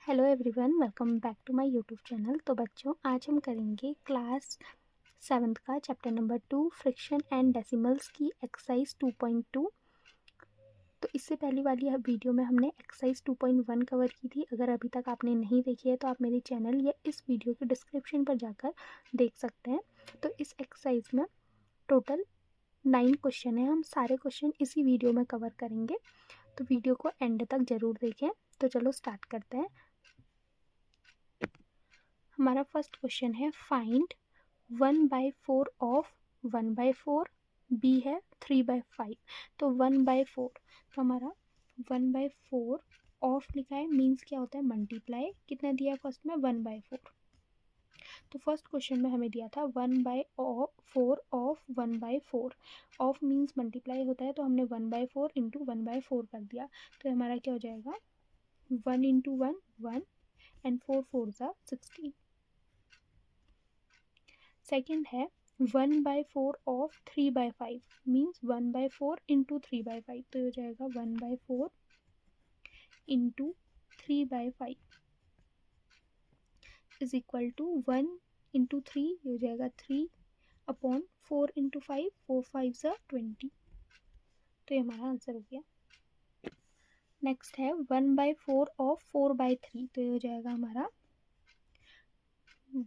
Hello everyone, welcome back to my YouTube channel. तो बच्चों, आज हम करेंगे क्लास 7th का chapter number 2 fraction and decimals की एक्सरसाइज 2.2। तो इससे पहली वाली वीडियो में हमने एक्सरसाइज 2.1 कवर की थी। अगर अभी तक आपने नहीं देखी है तो आप मेरे चैनल या इस वीडियो के डिस्क्रिप्शन पर जाकर देख सकते हैं। तो इस एक्सरसाइज में टोटल 9 क्वेश्चन है। हम सारे क्वेश्चन इसी वीडियो में कवर करेंगे, तो वीडियो को एंड तक ज़रूर देखें। तो चलो स्टार्ट करते हैं। हमारा फर्स्ट क्वेश्चन है, फाइंड 1/4 ऑफ 1/4। बी है 3/5। तो 1/4, तो हमारा 1/4 ऑफ लिखा है, मीन्स क्या होता है मल्टीप्लाई। कितना दिया है फर्स्ट में 1/4। तो फर्स्ट क्वेश्चन में हमें दिया था 1/4 ऑफ 1/4। ऑफ मीन्स मल्टीप्लाई होता है, तो हमने 1/4 इंटू 1/4 कर दिया। तो हमारा क्या हो जाएगा 1 इंटू 1 1 एंड 4 4 16। सेकेंड है 1/4 ऑफ 3/5, मीन्स 1/4 इंटू 3/5। तो ये हो जाएगा 1/4 into 3/5 is equal to 1 into 3, ये हो जाएगा 3 अपॉन 4 इंटू 5, 4 5 20। तो ये हमारा आंसर हो गया। नेक्स्ट है 1/4 ऑफ 4/3। तो ये हो जाएगा हमारा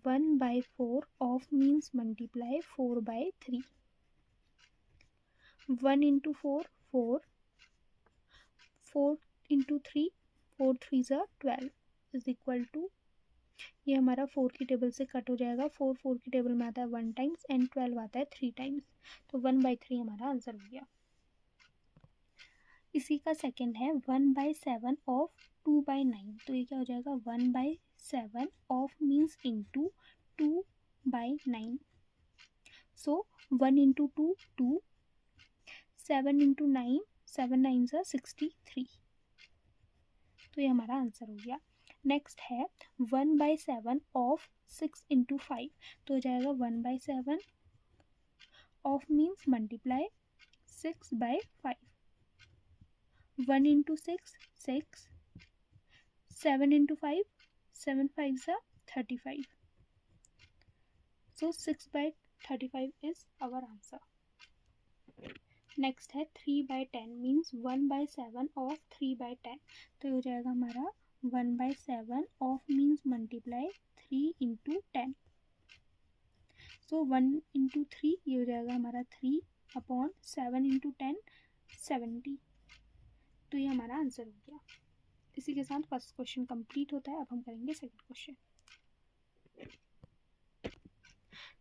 1/4 of means multiply 4/3। 1 into 4 4, 4 into 3, 4 3 12 is equal to, ये हमारा 4 की टेबल से कट हो जाएगा। 4 4 की टेबल में आता है 1 टाइम्स एंड 12 आता है 3 टाइम्स। तो 1/3 हमारा आंसर हो गया। इसी का सेकंड है 1/7 ऑफ 2/9। तो ये क्या हो जाएगा 1/7 of means into 2/9। So 1 into 2 2, 7 into 9 7 9 63। तो ये हमारा आंसर हो गया। नेक्स्ट है 1/7 ऑफ 6 इंटू 5। तो हो जाएगा 1/7 of means multiply 6/5। 1 into 6 6, 7 into 5 7 5 35। So 6/35 is our answer. Next है 3/10, मीन्स 1/7 ऑफ 3/10। तो ये हो जाएगा हमारा 1/7 of means multiply 3 into 10। So 1 into 3, ये हो जाएगा हमारा 3 अपॉन 7 इंटू 10 70। तो ये हमारा आंसर हो गया। इसी के साथ फर्स्ट क्वेश्चन कंप्लीट होता है। अब हम करेंगे सेकंड क्वेश्चन।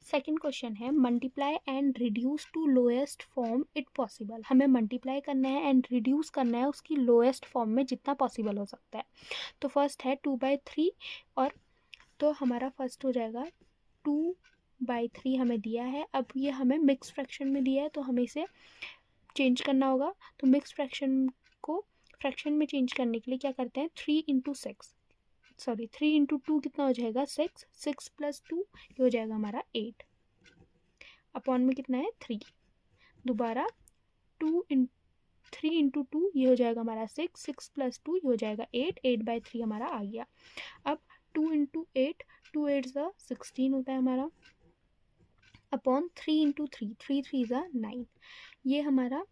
सेकंड क्वेश्चन है, multiply and reduce to lowest form it possible. हमें मल्टीप्लाई करना है एंड रिड्यूस करना है उसकी लोएस्ट फॉर्म में जितना पॉसिबल हो सकता है। तो फर्स्ट है 2/3, और तो हमारा फर्स्ट हो जाएगा 2/3 हमें दिया है। अब ये हमें मिक्स फ्रैक्शन में दिया है, तो हमें इसे चेंज करना होगा। तो मिक्स फ्रैक्शन को फ्रैक्शन में चेंज करने के लिए क्या करते हैं 3 इंटू 2 कितना हो जाएगा 6, 6 प्लस 2 ये हो जाएगा हमारा 8 अपॉन में कितना है 3। दोबारा 3 इंटू 2 ये हो जाएगा हमारा 6, 6 प्लस 2 ये हो जाएगा 8, 8/3 हमारा आ गया। अब 2 इंटू 8, 2 8 16 होता है हमारा, अपॉन 3 इंटू 3, 3 3 9। ये हमारा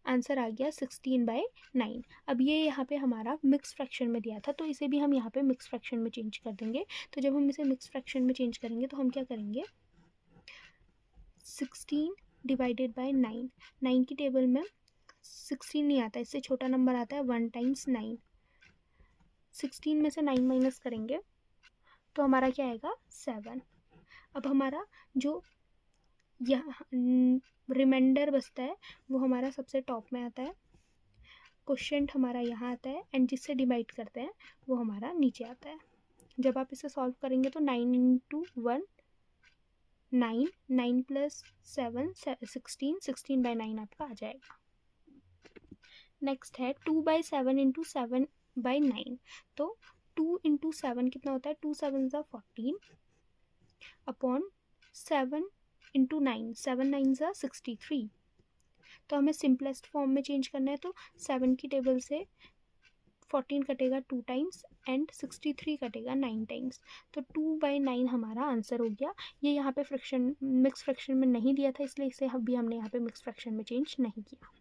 आंसर आ गया 16/9। अब ये यहाँ पे हमारा मिक्स फ्रैक्शन में दिया था, तो इसे भी हम यहाँ पे मिक्स फ्रैक्शन में चेंज कर देंगे। तो जब हम इसे मिक्स फ्रैक्शन में चेंज करेंगे तो हम क्या करेंगे 16 डिवाइडेड बाय 9। 9 की टेबल में 16 नहीं आता, इससे छोटा नंबर आता है 1 टाइम्स 9। 16 में से 9 माइनस करेंगे तो हमारा क्या आएगा 7। अब हमारा जो यहाँ रिमाइंडर बचता है वो हमारा सबसे टॉप में आता है, क्वेश्चन हमारा यहाँ आता है, एंड जिससे डिवाइड करते हैं वो हमारा नीचे आता है। जब आप इसे सॉल्व करेंगे तो 9 इंटू 1 9, 9 प्लस 7 16, 16/9 आपका आ जाएगा। नेक्स्ट है 2/7 इंटू 7/9। तो 2 इंटू 7 कितना होता है 2 7 14 अपॉन 7 इंटू 9, 7 9 63। तो हमें सिंपलेस्ट फॉर्म में चेंज करना है, तो 7 की टेबल से 14 कटेगा 2 टाइम्स एंड 63 कटेगा 9 टाइम्स। तो 2/9 हमारा आंसर हो गया। ये यहाँ पे फ्रैक्शन मिक्स फ्रैक्शन में नहीं दिया था, इसलिए इसे भी हमने यहाँ पे मिक्स फ्रैक्शन में चेंज नहीं किया।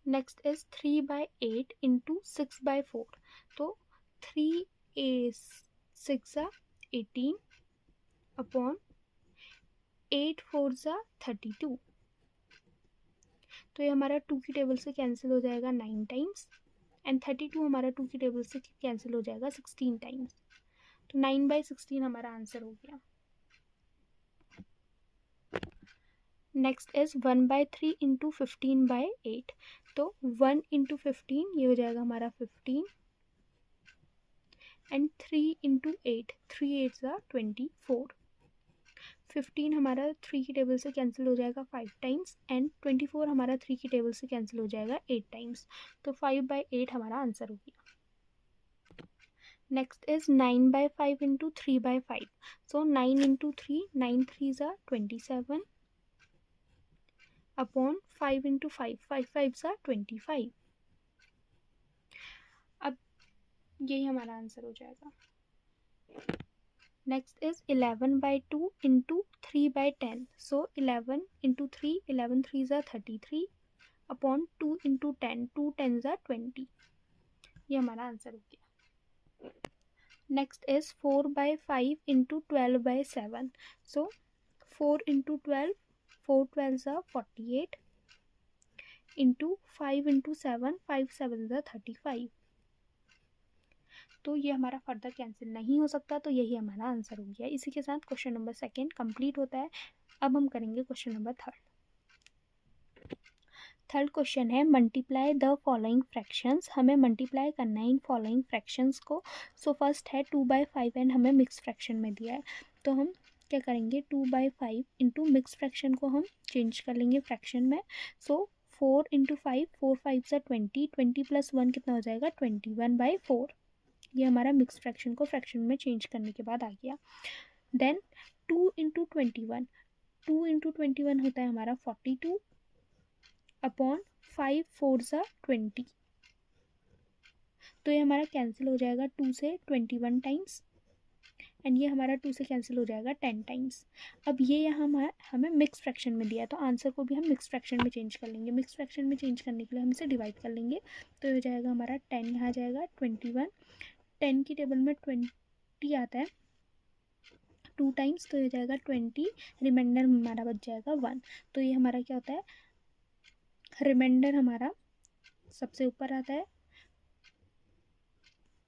Next is 3/8 into 6/4। तो 3 6 18 अपॉन 8 4 32। तो ये हमारा 2 की टेबल से कैंसिल हो जाएगा 9 टाइम्स एंड 32 हमारा 2 की टेबल से कैंसिल हो जाएगा 16 टाइम्स। तो 9/16 हमारा आंसर हो गया। Next is 1/3 into 15/8। तो 1 इंटू 15 ये हो जाएगा हमारा 15 एंड 3 इंटू 8 3 8 24। 15 हमारा 3 की टेबल से कैंसिल हो जाएगा 5 टाइम्स एंड 24 हमारा 3 की टेबल से कैंसिल हो जाएगा 8 टाइम्स। तो 5/8 हमारा आंसर हो गया। Next is 9/5 into 3/5। So 9 into 3 9 3 27 upon 5 into 5 5 5 25। अब यही हमारा आंसर हो जाएगा। Next is 11/2 into 3/10। So 11 into 3 11 3 33 upon 2 into 10 2 10 20। ये हमारा आंसर हो गया। Next is 4/5 into 12/7। So 4 into 12 4 12 48 into 5 into 7 5 7 35। तो ये हमारा फर्दर कैंसिल नहीं हो सकता, तो यही हमारा आंसर हो गया। इसी के साथ क्वेश्चन नंबर 2 कंप्लीट होता है। अब हम करेंगे क्वेश्चन नंबर 3। थर्ड क्वेश्चन है मल्टीप्लाई द फॉलोइंग फ्रैक्शंस। हमें मल्टीप्लाई करना है इन फॉलोइंग फ्रैक्शंस को। सो फर्स्ट है 2/5 एंड हमें मिक्स फ्रैक्शन में दिया है। तो हम क्या करेंगे 2/5 इंटू मिक्स फ्रैक्शन को हम चेंज कर लेंगे फ्रैक्शन में। सो 4 इंटू 5 4 5 20 20 प्लस 1 कितना हो जाएगा 21/4। ये हमारा मिक्स फ्रैक्शन को फ्रैक्शन में चेंज करने के बाद आ गया। देन 2 इंटू 21 2 इंटू 21 होता है हमारा 42 अपॉन 5 4 20। तो ये हमारा कैंसिल हो जाएगा 2 से 21 टाइम्स एंड ये हमारा 2 से कैंसिल हो जाएगा 10 टाइम्स। अब ये यहाँ हमें मिक्स फ्रैक्शन में दिया है, तो आंसर को भी हम मिक्स फ्रैक्शन में चेंज कर लेंगे। मिक्स फ्रैक्शन में चेंज करने के लिए हम इसे डिवाइड कर लेंगे। तो ये हो जाएगा हमारा 10 यहाँ जाएगा 21 10 की टेबल में 20 आता है 2 टाइम्स, तो ये जाएगा 20 रिमाइंडर हमारा बच जाएगा 1। तो ये हमारा क्या होता है रिमाइंडर हमारा सबसे ऊपर आता है,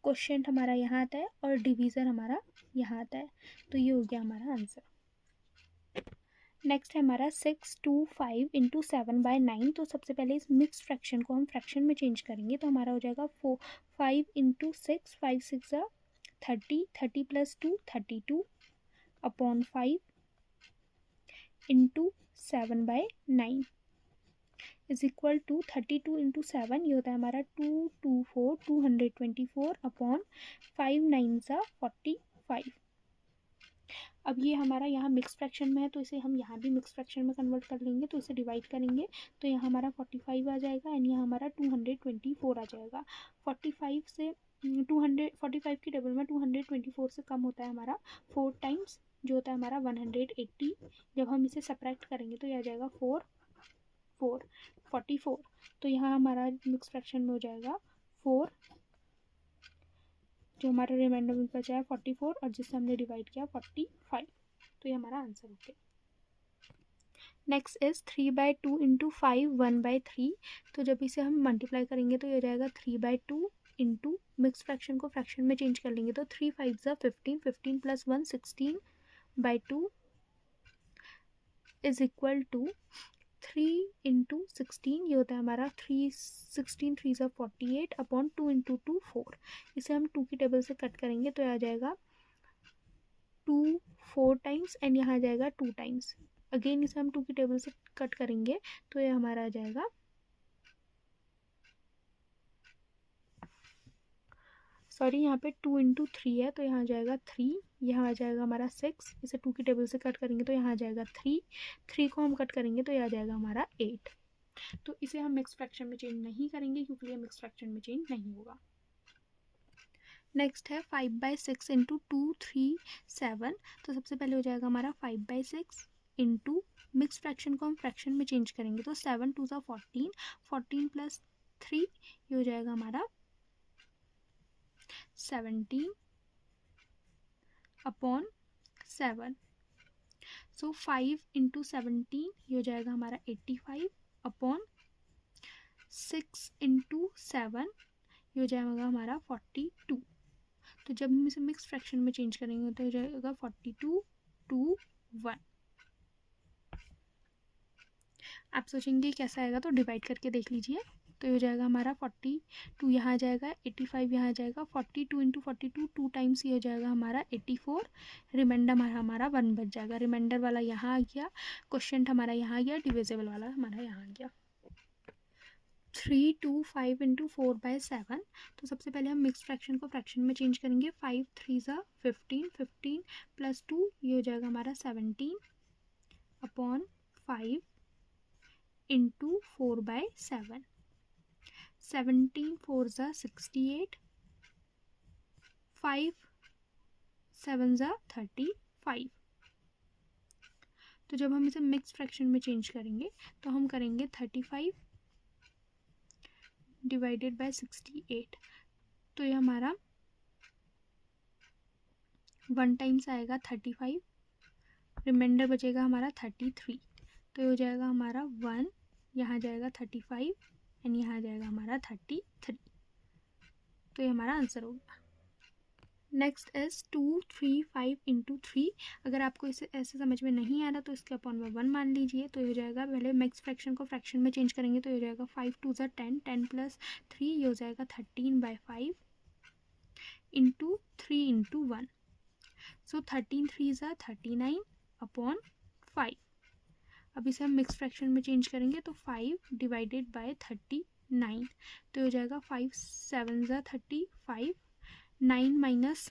क्वोशिएंट हमारा यहाँ आता है और डिवीज़र हमारा यहाँ आता है। तो ये हो गया हमारा आंसर। नेक्स्ट है हमारा 6 2 5 इंटू 7/9। तो सबसे पहले इस मिक्स फ्रैक्शन को हम फ्रैक्शन में चेंज करेंगे। तो हमारा हो जाएगा 5 into 6 5 6 30 30 plus 2 32 upon 5 into 7/9 is equal to 32 into 7। ये होता है हमारा 224 224 अपॉन 5 9 45। अब ये हमारा यहाँ मिक्स फ्रैक्शन में है, तो इसे हम यहाँ भी मिक्स फ्रैक्शन में कन्वर्ट कर लेंगे। तो इसे डिवाइड करेंगे तो यहाँ हमारा 45 आ जाएगा एंड यहाँ हमारा 224 आ जाएगा। 45 से 245 की टेबल में 224 से कम होता है हमारा 4 टाइम्स, जो होता है हमारा 180। जब हम इसे सब्ट्रैक्ट करेंगे तो यह आ जाएगा 4 4 44। तो यहाँ हमारा मिक्स फ्रैक्शन में हो जाएगा 4, जो हमारा रिमाइंडर में बचा है 44 और जिससे हमने डिवाइड किया 45। तो ये हमारा आंसर हो गया। Next is 3/2 into 5 1/3। तो जब इसे हम मल्टीप्लाई करेंगे तो ये हो जाएगा 3/2 इंटू मिक्स फ्रैक्शन को फ्रैक्शन में चेंज कर लेंगे। तो 3 5 15 15 plus 1 16/2 is equal to 3 into 16। ये होता है हमारा 3 16 3 48 अपॉन 2 इंटू 2 4। इसे हम 2 की टेबल से कट करेंगे तो आ जाएगा 2 4 टाइम्स एंड यहाँ आ जाएगा 2 टाइम्स। अगेन इसे हम 2 की टेबल से कट करेंगे तो ये हमारा आ जाएगा यहाँ पे 2 इंटू 3 है तो यहाँ आ जाएगा 3। यहाँ आ जाएगा हमारा 6। इसे 2 की टेबल से कट करेंगे तो यहाँ आ जाएगा 3 को हम कट करेंगे तो यह आ जाएगा हमारा 8। तो इसे हम मिक्स फ्रैक्शन में चेंज नहीं करेंगे क्योंकि ये मिक्स फ्रैक्शन में चेंज नहीं होगा। नेक्स्ट है 5/6 इंटू 2 3 7। तो सबसे पहले हो जाएगा हमारा 5/6 इंटू मिक्स फ्रैक्शन को हम फ्रैक्शन में चेंज करेंगे तो 7 2 14, 14 प्लस 3 ये हो जाएगा हमारा 17 अपॉन 7। सो 5 इंटू 17 ये हो जाएगा हमारा 85 अपॉन 6 इंटू 7 ये हो जाएगा हमारा 42। तो जब हम इसे मिक्स फ्रैक्शन में चेंज करेंगे तो हो जाएगा 42 2 1। आप सोचेंगे कैसा आएगा तो डिवाइड करके देख लीजिए। तो ये हो जाएगा हमारा 42 यहाँ आ जाएगा, 85 यहाँ आ जाएगा, 42 इंटू 42 2 टाइम्स ये हो जाएगा हमारा 84। रिमाइंडर हमारा 1 बच जाएगा। रिमाइंडर वाला यहाँ आ गया, क्वेश्चन हमारा यहाँ आ गया, डिविजिबल वाला हमारा यहाँ आ गया। 3 2 5 इंटू 4/7। तो सबसे पहले हम मिक्स फ्रैक्शन को फ्रैक्शन में चेंज करेंगे। 5 3 15, 15 प्लस 2 ये हो जाएगा हमारा 17 अपॉन 5 इंटू 4/7। 17 4 68, 5 7 35। तो जब हम इसे मिक्स फ्रैक्शन में चेंज करेंगे तो हम करेंगे 35 डिवाइडेड बाय 68। तो ये हमारा 1 टाइम्स आएगा 35, रिमाइंडर बचेगा हमारा 33। तो ये हो जाएगा हमारा 1 यहाँ जाएगा 35 एंड यहाँ आ जाएगा हमारा 33। तो ये हमारा आंसर होगा। Next is 2 3 5 into 3। अगर आपको इसे ऐसे समझ में नहीं आ रहा तो इसके अपॉन में 1 मान लीजिए। तो ये हो जाएगा, पहले मिक्स फ्रैक्शन को फ्रैक्शन में चेंज करेंगे तो ये हो जाएगा 5 2 10, 10 प्लस 3 ये हो जाएगा 13/5 इंटू 3 इंटू 1। सो 13 3 39 अपॉन 5। अब इसे हम मिक्स फ्रैक्शन में चेंज करेंगे तो 5 डिवाइडेड बाय 39। तो हो जाएगा 5 7 35, 9 माइनस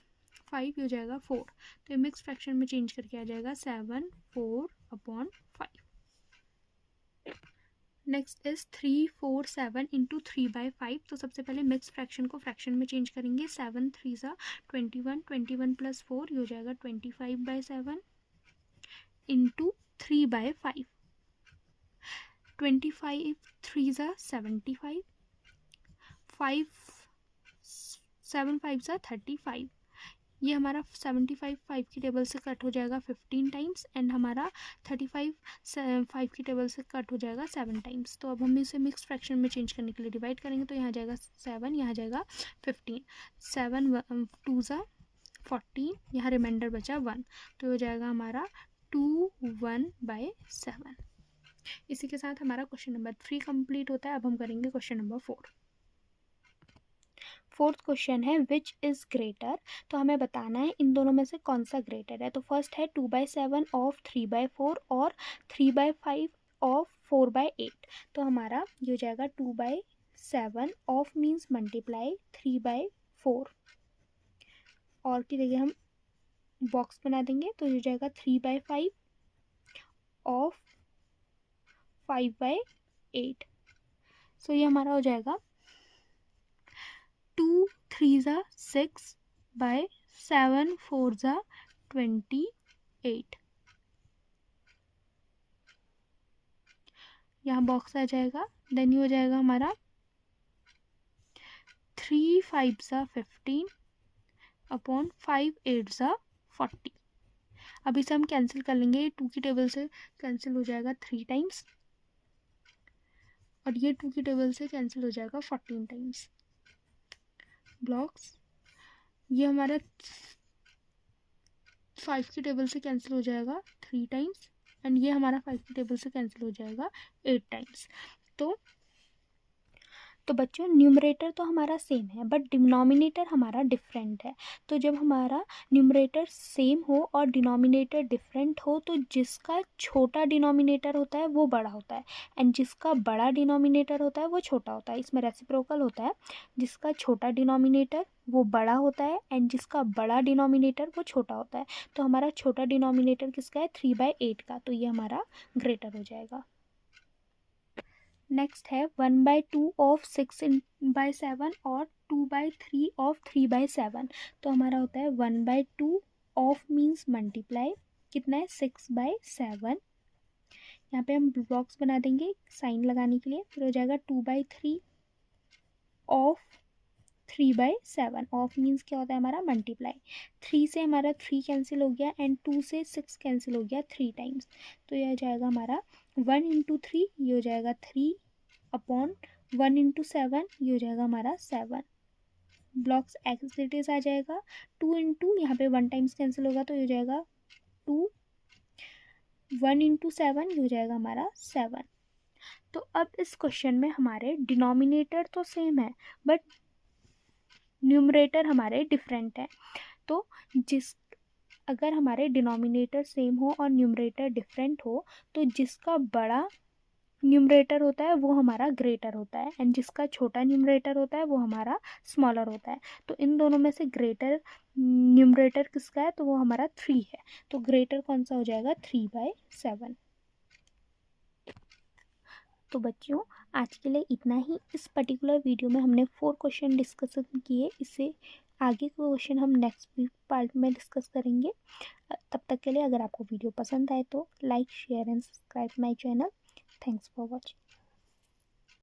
5 हो जाएगा 4। तो ये मिक्स फ्रैक्शन में चेंज करके आ जाएगा 7 4 अपॉन 5। Next is 3 4 7 into 3/5। तो सबसे पहले मिक्स फ्रैक्शन को फ्रैक्शन में चेंज करेंगे। 7 3 21, 21 प्लस 4 ये हो जाएगा 25/7 इंटू 3/5। 25 3 75, 5 7 5 35। ये हमारा 75 5 की टेबल से कट हो जाएगा 15 टाइम्स एंड हमारा 35 5 की टेबल से कट हो जाएगा 7 टाइम्स। तो अब हम इसे मिक्स फ्रैक्शन में चेंज करने के लिए डिवाइड करेंगे तो यहाँ जाएगा 7, यहाँ जाएगा 15, 7 2 14, यहाँ रिमाइंडर बचा 1। तो हो जाएगा हमारा 2 1/7। इसी के साथ हमारा क्वेश्चन नंबर 3 कंप्लीट होता है। अब हम करेंगे क्वेश्चन नंबर 4। फोर्थ क्वेश्चन है विच इज़ ग्रेटर। तो हमें बताना है इन दोनों में से कौन सा ग्रेटर है। तो फर्स्ट है 2/7 ऑफ 3/4 और 3/5 ऑफ 4/8। तो हमारा ये हो जाएगा 2/7 ऑफ मीन्स मल्टीप्लाई 3/4 और की जगह हम बॉक्स बना देंगे तो ये हो जाएगा 3/5 ऑफ 5/8। सो ये हमारा हो जाएगा 2 3 6 बाय 7 4 28। यहाँ बॉक्स आ जाएगा। देन ये हो जाएगा हमारा 3 5 15 अपॉन 5 8 40। अब इसे हम कैंसिल कर लेंगे। 2 की टेबल से कैंसिल हो जाएगा 3 टाइम्स और ये 2 की टेबल से कैंसिल हो जाएगा 14 टाइम्स। ब्लॉक्स ये हमारा 5 की टेबल से कैंसिल हो जाएगा 3 टाइम्स एंड ये हमारा 5 की टेबल से कैंसिल हो जाएगा 8 टाइम्स। तो बच्चों न्यूमरेटर तो हमारा सेम है बट डिनोमिनेटर हमारा डिफरेंट है। तो जब हमारा न्यूमरेटर सेम हो और डिनोमिनेटर डिफरेंट हो तो जिसका छोटा डिनोमिनेटर होता है वो बड़ा होता है एंड जिसका बड़ा डिनोमिनेटर होता है वो छोटा होता है। इसमें रेसिप्रोकल होता है, जिसका छोटा डिनोमिनेटर वो बड़ा होता है एंड जिसका बड़ा डिनोमिनेटर वो छोटा होता है। तो हमारा छोटा डिनोमिनेटर किसका है 3/8 का। तो ये हमारा ग्रेटर हो जाएगा। नेक्स्ट है 1/2 ऑफ 6/7 और 2/3 ऑफ 3/7। तो हमारा होता है 1/2 ऑफ मीन्स मल्टीप्लाई, कितना है 6/7। यहाँ पे हम ब्लॉक्स बना देंगे साइन लगाने के लिए, फिर हो जाएगा 2/3 ऑफ 3/7। ऑफ मीन्स क्या होता है हमारा मल्टीप्लाई। 3 से हमारा 3 कैंसिल हो गया एंड 2 से 6 कैंसिल हो गया 3 टाइम्स। तो यह हो जाएगा हमारा 1 इंटू 3, ये हो जाएगा 3 अपॉन 1 इंटू 7, ये हो जाएगा हमारा 7। ब्लॉक्स एक्स इट इज आ जाएगा। 2 इंटू यहाँ पे 1 टाइम्स कैंसिल होगा तो ये हो जाएगा 2, 1 इंटू 7, ये हो जाएगा हमारा 7। तो अब इस क्वेश्चन में हमारे डिनोमिनेटर तो सेम है बट न्यूमरेटर हमारे डिफरेंट है। तो अगर हमारे डिनोमिनेटर सेम हो और न्यूमरेटर डिफरेंट हो तो जिसका बड़ा न्यूमरेटर होता है वो हमारा ग्रेटर होता है एंड जिसका छोटा न्यूमरेटर होता है वो हमारा स्मॉलर होता है। तो इन दोनों में से ग्रेटर न्यूमरेटर किसका है, तो वो हमारा 3 है। तो ग्रेटर कौन सा हो जाएगा 3/7। तो बच्चों आज के लिए इतना ही। इस पर्टिकुलर वीडियो में हमने 4 क्वेश्चन डिस्कस किए। इससे आगे के क्वेश्चन हम नेक्स्ट पार्ट में डिस्कस करेंगे। तब तक के लिए अगर आपको वीडियो पसंद आए तो like share and subscribe my channel. Thanks for watching.